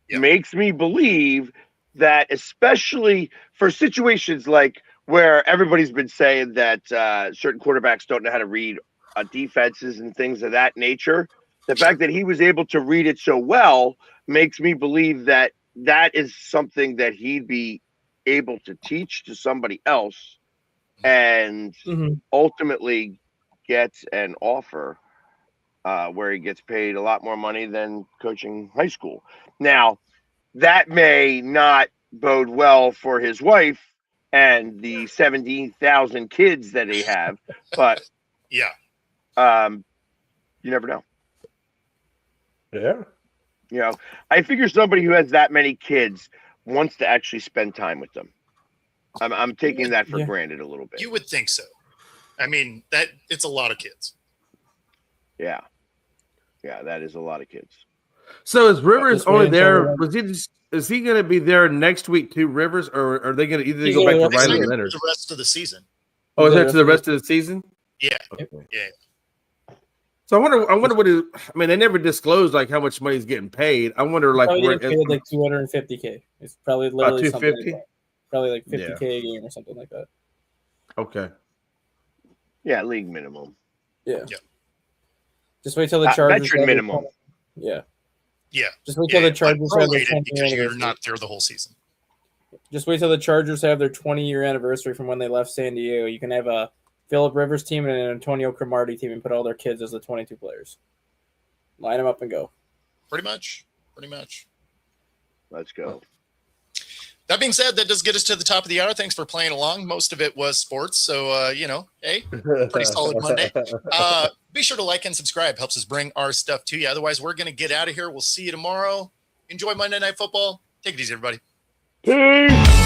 makes me believe that, especially for situations like where everybody's been saying that certain quarterbacks don't know how to read defenses and things of that nature, the fact that he was able to read it so well makes me believe that that is something that he'd be able to teach to somebody else and ultimately gets an offer where he gets paid a lot more money than coaching high school. Now, that may not bode well for his wife and the 17,000 kids that they have, but you never know. Yeah. I figure somebody who has that many kids wants to actually spend time with them. I'm taking that for granted a little bit. You would think so. I mean, that it's a lot of kids. Yeah, that is a lot of kids. So is Rivers only there? Is he going to be there next week too, Rivers, or are they going to either go back to Riley Leonard the rest of the season? Oh, is that to the rest of the season? Yeah. Okay. Yeah. So I wonder what they never disclosed like how much money he's getting paid. I wonder like probably where paid like $250K. It's probably literally something like that. Probably like $50K a game or something like that. Okay. Yeah, league minimum. Yeah. Just wait till the Chargers veteran minimum. Yeah. Just wait till the Chargers have their 20-year because you're anniversary. not there the whole season. Just wait till the Chargers have their 20-year anniversary from when they left San Diego. You can have a Phillip Rivers team and an Antonio Cromartie team and put all their kids as the 22 players. Line them up and go. Pretty much. Let's go. That being said, that does get us to the top of the hour. Thanks for playing along. Most of it was sports. So, hey, pretty solid Monday. Be sure to like and subscribe. Helps us bring our stuff to you. Otherwise, we're going to get out of here. We'll see you tomorrow. Enjoy Monday Night Football. Take it easy, everybody. Peace.